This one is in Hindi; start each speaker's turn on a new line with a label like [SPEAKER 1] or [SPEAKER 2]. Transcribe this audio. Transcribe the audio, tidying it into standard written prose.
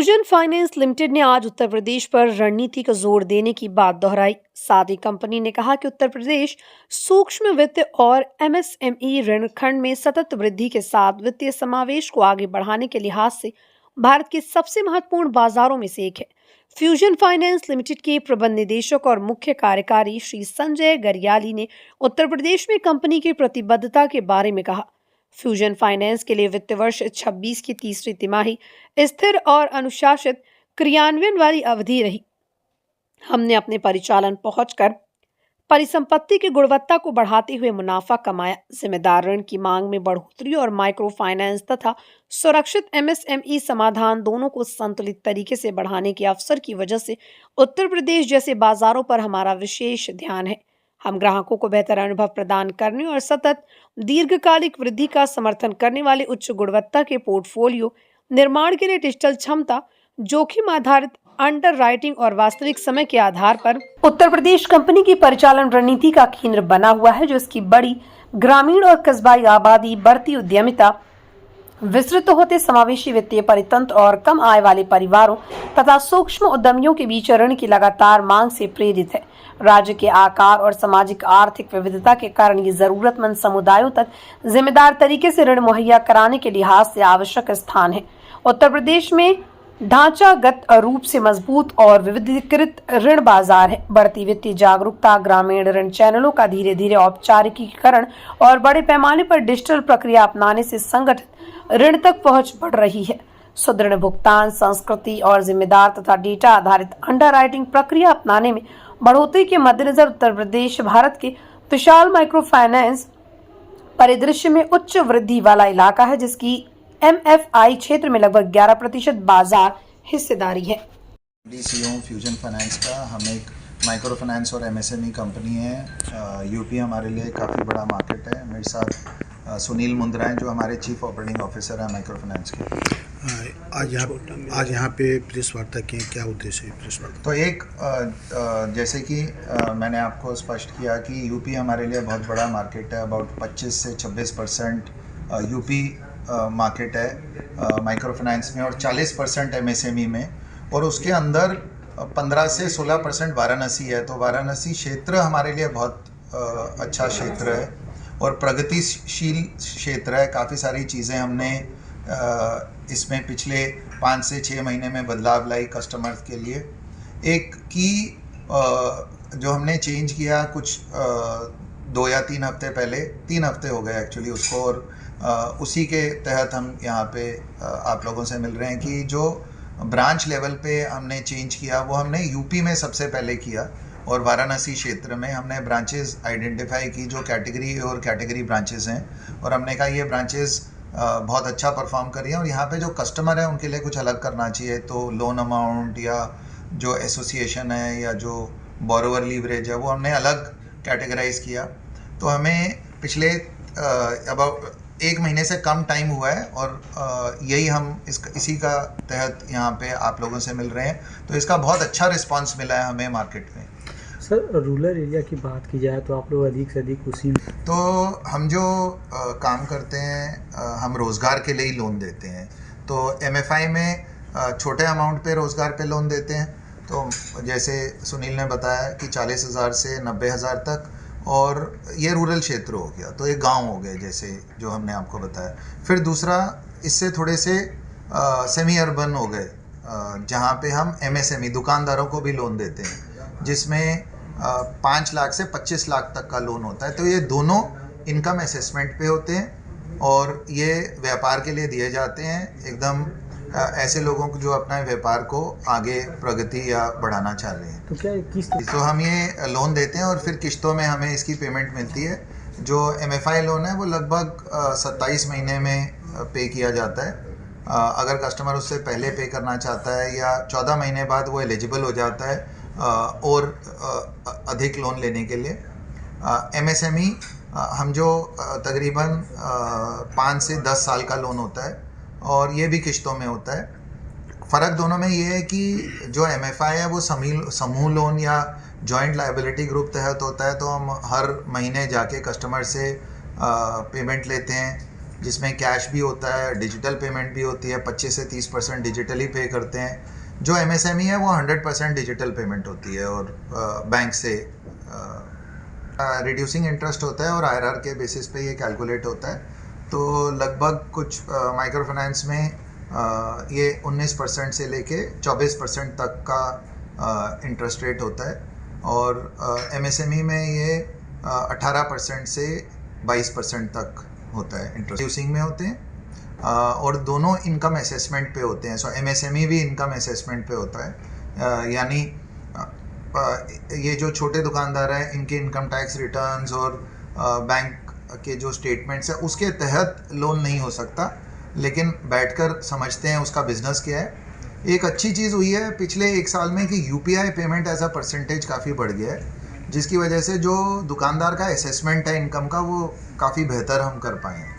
[SPEAKER 1] फ्यूजन फाइनेंस लिमिटेड ने आज उत्तर प्रदेश पर रणनीति को जोर देने की बात दोहराई। साथ ही कंपनी ने कहा कि उत्तर प्रदेश सूक्ष्म वित्त और एमएसएमई ऋण खंड में सतत वृद्धि के साथ वित्तीय समावेश को आगे बढ़ाने के लिहाज से भारत के सबसे महत्वपूर्ण बाजारों में से एक है। फ्यूजन फाइनेंस लिमिटेड के प्रबंध निदेशक और मुख्य कार्यकारी श्री संजय गरियाली ने उत्तर प्रदेश में कंपनी की प्रतिबद्धता के बारे में कहा। फ्यूजन फाइनेंस के लिए वित्त वर्ष 26 की तीसरी तिमाही स्थिर और अनुशासित क्रियान्वयन वाली अवधि रही। हमने अपने परिचालन पहुंचकर परिसंपत्ति की गुणवत्ता को बढ़ाते हुए मुनाफा कमाया, जिम्मेदार ऋण की मांग में बढ़ोतरी और माइक्रो फाइनेंस तथा सुरक्षित एमएसएमई समाधान दोनों को संतुलित तरीके से बढ़ाने के अवसर की वजह से उत्तर प्रदेश जैसे बाजारों पर हमारा विशेष ध्यान है। हम ग्राहकों को बेहतर अनुभव प्रदान करने और सतत दीर्घकालिक वृद्धि का समर्थन करने वाले उच्च गुणवत्ता के पोर्टफोलियो निर्माण के लिए डिजिटल क्षमता, जोखिम आधारित अंडर राइटिंग और वास्तविक समय के आधार पर उत्तर प्रदेश कंपनी की परिचालन रणनीति का केंद्र बना हुआ है, जो इसकी बड़ी ग्रामीण और कस्बाई आबादी, बढ़ती उद्यमिता, विस्तृत होते समावेशी वित्तीय परितंत्र और कम आय वाले परिवारों तथा सूक्ष्म उद्यमियों के बीच ऋण की लगातार मांग से प्रेरित है। राज्य के आकार और सामाजिक आर्थिक विविधता के कारण ये जरूरतमंद समुदायों तक जिम्मेदार तरीके से ऋण मुहैया कराने के लिहाज से आवश्यक स्थान है। उत्तर प्रदेश में ढांचागत रूप से मजबूत और विविधीकृत ऋण बाजार है। बढ़ती वित्तीय जागरूकता, ग्रामीण ऋण चैनलों का धीरे धीरे औपचारिकीकरण और बड़े पैमाने पर डिजिटल प्रक्रिया अपनाने से संगठित ऋण तक पहुंच बढ़ रही है। सुदृढ़ भुगतान संस्कृति और जिम्मेदार तथा डेटा आधारित अंडरराइटिंग प्रक्रिया अपनाने में बढ़ोतरी के मद्देनजर उत्तर प्रदेश भारत के विशाल माइक्रो फाइनेंस परिदृश्य में उच्च वृद्धि वाला इलाका है, जिसकी एमएफआई क्षेत्र में लगभग 11% बाजार हिस्सेदारी है।
[SPEAKER 2] डीसीओ फ्यूजन फाइनेंस का हम एक माइक्रो फाइनेंस और एमएसएमई कंपनी है। यूपी हमारे लिए काफ़ी बड़ा मार्केट है। मेरे साथ सुनील मुंद्रा हैं जो हमारे चीफ ऑपरेटिंग ऑफिसर हैं माइक्रो फाइनेंस के।
[SPEAKER 3] आज यहाँ पे प्रेस वार्ता की क्या उद्देश्य है प्रेस वार्ता?
[SPEAKER 2] तो एक जैसे कि मैंने आपको स्पष्ट किया कि यूपी हमारे लिए बहुत बड़ा मार्केट है। अबाउट 25 से 26% यूपी मार्केट है माइक्रो फाइनेंस में और 40% एमएसएमई में, और उसके अंदर 15 से 16% वाराणसी है। तो वाराणसी क्षेत्र हमारे लिए बहुत अच्छा क्षेत्र है और प्रगतिशील क्षेत्र है। काफ़ी सारी चीज़ें हमने इसमें पिछले 5 से 6 महीने में बदलाव लाई कस्टमर्स के लिए। एक की जो हमने चेंज किया कुछ 2 या 3 हफ्ते पहले, 3 हफ्ते हो गए एक्चुअली उसको, और उसी के तहत हम यहाँ पे आप लोगों से मिल रहे हैं कि जो ब्रांच लेवल पे हमने चेंज किया वो हमने यूपी में सबसे पहले किया, और वाराणसी क्षेत्र में हमने ब्रांचेस आइडेंटिफाई की जो कैटेगरी और कैटेगरी ब्रांचेस हैं, और हमने कहा ये ब्रांचेस बहुत अच्छा परफॉर्म कर रही हैं और यहाँ पे जो कस्टमर है उनके लिए कुछ अलग करना चाहिए। तो लोन अमाउंट या जो एसोसिएशन है या जो बोरोवर लीवरेज है वो हमने अलग कैटेगराइज किया। तो हमें पिछले अब 1 महीने से कम टाइम हुआ है और यही हम इसी का तहत यहाँ पे आप लोगों से मिल रहे हैं। तो इसका बहुत अच्छा रिस्पांस मिला है हमें मार्केट में।
[SPEAKER 4] सर, रूरल एरिया की बात की जाए तो आप लोग अधिक से अधिक उसी
[SPEAKER 2] तो हम जो काम करते हैं हम रोज़गार के लिए ही लोन देते हैं। तो एमएफआई में छोटे अमाउंट पे रोज़गार पे लोन देते हैं। तो जैसे सुनील ने बताया कि 40,000 से 90,000 तक, और ये रूरल क्षेत्र हो गया, तो ये गांव हो गए जैसे जो हमने आपको बताया। फिर दूसरा इससे थोड़े से सेमी अर्बन हो गए जहाँ पे हम एमएसएमई दुकानदारों को भी लोन देते हैं, जिसमें 5 लाख से 25 लाख तक का लोन होता है। तो ये दोनों इनकम असेसमेंट पे होते हैं और ये व्यापार के लिए दिए जाते हैं, एकदम ऐसे लोगों को जो अपना व्यापार को आगे प्रगति या बढ़ाना चाह रहे हैं।
[SPEAKER 4] तो क्या किस्त? तो
[SPEAKER 2] हम ये लोन देते हैं और फिर किस्तों में हमें इसकी पेमेंट मिलती है। जो एमएफआई लोन है वो लगभग 27 महीने में पे किया जाता है। अगर कस्टमर उससे पहले पे करना चाहता है या 14 महीने बाद वो एलिजिबल हो जाता है और अधिक लोन लेने के लिए। एमएसएमई हम जो तकरीबन 5 से 10 साल का लोन होता है और ये भी किश्तों में होता है। फ़र्क दोनों में ये है कि जो एमएफआई है वो समूह लोन या जॉइंट लायबिलिटी ग्रुप तहत होता है। तो हम हर महीने जाके कस्टमर से पेमेंट लेते हैं जिसमें कैश भी होता है, डिजिटल पेमेंट भी होती है, 25 से 30% डिजिटली पे करते हैं। जो MSME है वो 100% डिजिटल पेमेंट होती है और बैंक से रिड्यूसिंग इंटरेस्ट होता है और IRR के बेसिस पे ये कैलकुलेट होता है। तो लगभग कुछ माइक्रो फाइनेंस में ये 19% से लेके 24% तक का इंटरेस्ट रेट होता है और MSME में ये 18% से 22% तक होता है इंटरेस्ट। रिड्यूसिंग में होते हैं और दोनों इनकम असेसमेंट पे होते हैं। सो MSME भी इनकम असेसमेंट पे होता है, यानी ये जो छोटे दुकानदार हैं इनके इनकम टैक्स रिटर्न्स और बैंक के जो स्टेटमेंट्स है उसके तहत लोन नहीं हो सकता, लेकिन बैठकर समझते हैं उसका बिजनेस क्या है। एक अच्छी चीज़ हुई है पिछले 1 साल में कि UPI payment as a percentage काफ़ी बढ़ गया है, जिसकी वजह से जो दुकानदार का असेसमेंट है इनकम का वो काफ़ी बेहतर हम कर पाए हैं।